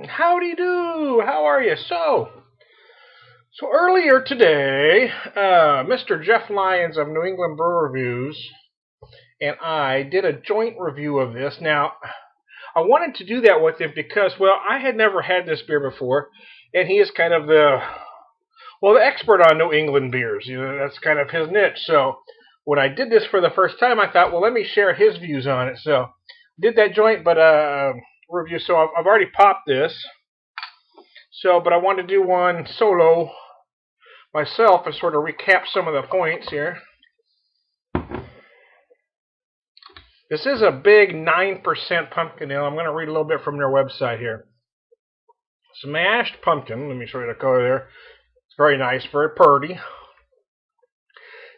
Howdy do! How are you? So earlier today, Mr. Jeff Lyons of New England Brew Reviews and I did a joint review of this. Now, I wanted to do that with him because, well, I had never had this beer before, and he is kind of the expert on New England beers. You know, that's kind of his niche. So when I did this for the first time, I thought, well, let me share his views on it. So did that joint, but review. So I've already popped this. So, but I want to do one solo myself and sort of recap some of the points here. This is a big 9% pumpkin ale. I'm going to read a little bit from their website here. Smashed pumpkin. Let me show you the color there. It's very nice, very purty.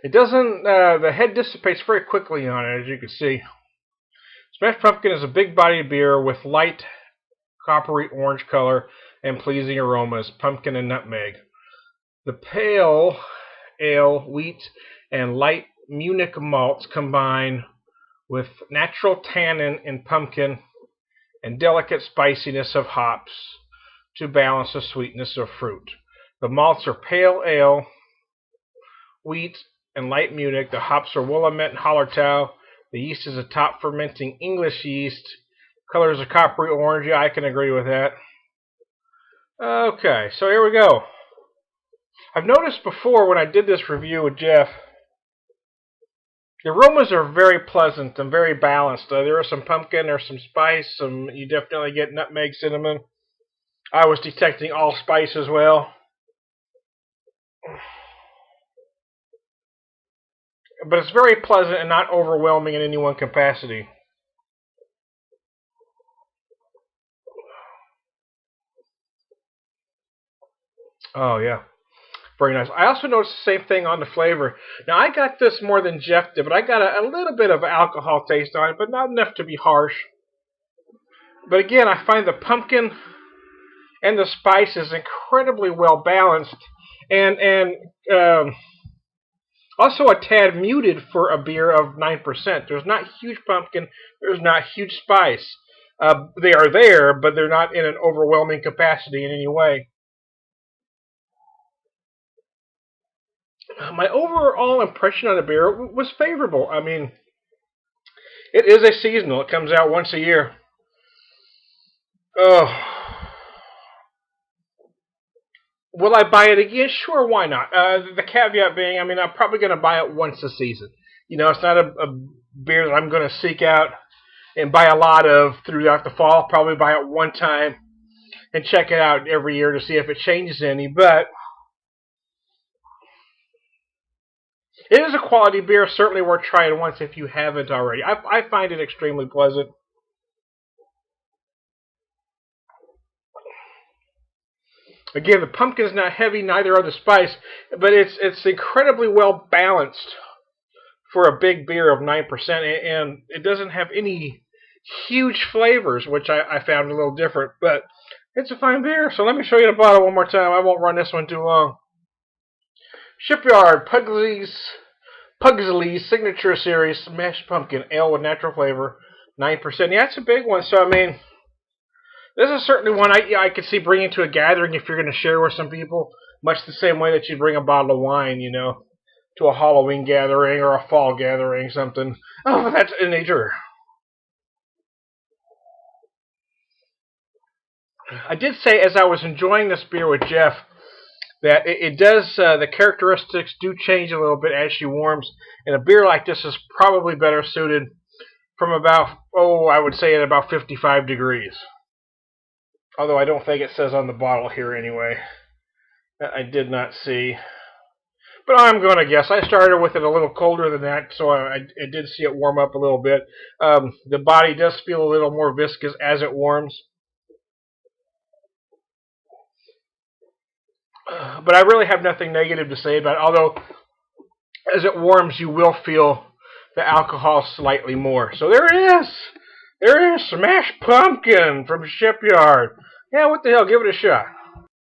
It doesn't, the head dissipates very quickly on it, as you can see. Smashed pumpkin is a big bodied beer with light coppery orange color and pleasing aromas, pumpkin and nutmeg. The pale ale, wheat, and light Munich malts combine with natural tannin in pumpkin and delicate spiciness of hops to balance the sweetness of fruit. The malts are pale ale, wheat, and light Munich. The hops are Willamette and Hallertau. The yeast is a top fermenting English yeast. Color is a coppery orange. Yeah, I can agree with that. Okay, so here we go. I've noticed before when I did this review with Jeff, the aromas are very pleasant and very balanced. There is some pumpkin, there's some spice, you definitely get nutmeg, cinnamon. I was detecting allspice as well. But it's very pleasant and not overwhelming in any one capacity. Oh, yeah. Very nice. I also noticed the same thing on the flavor. Now, I got this more than Jeff did, but I got a little bit of alcohol taste on it, but not enough to be harsh. But again, I find the pumpkin and the spice is incredibly well balanced, and also a tad muted for a beer of 9%. There's not huge pumpkin, there's not huge spice. They are there, but they're not in an overwhelming capacity in any way. My overall impression on the beer was favorable. I mean, it is a seasonal. It comes out once a year. Oh. Will I buy it again? Sure, why not? The caveat being, I mean, I'm probably going to buy it once a season. You know, it's not a beer that I'm going to seek out and buy a lot of throughout the fall. I'll probably buy it one time and check it out every year to see if it changes any. But it is a quality beer, certainly worth trying once if you haven't already. I find it extremely pleasant. Again, the pumpkin is not heavy, neither are the spice, but it's incredibly well balanced for a big beer of 9%, and it doesn't have any huge flavors, which I found a little different, but it's a fine beer. So let me show you the bottle one more time. I won't run this one too long. Shipyard Pugley's Signature Series Smashed Pumpkin Ale with natural flavor, 9%. Yeah, it's a big one. So, I mean, this is certainly one I could see bringing to a gathering if you're going to share with some people, much the same way that you bring a bottle of wine, you know, to a Halloween gathering or a fall gathering, something. Oh, that's in nature. I did say as I was enjoying this beer with Jeff that it does, the characteristics do change a little bit as she warms, and a beer like this is probably better suited from about, I would say at about 55 degrees. Although I don't think it says on the bottle here anyway. I did not see. But I'm going to guess. I started with it a little colder than that, so I did see it warm up a little bit. The body does feel a little more viscous as it warms. But I really have nothing negative to say about it. Although, as it warms, you will feel the alcohol slightly more. So there it is. There it is. Smashed Pumpkin from Shipyard. Yeah, what the hell? Give it a shot.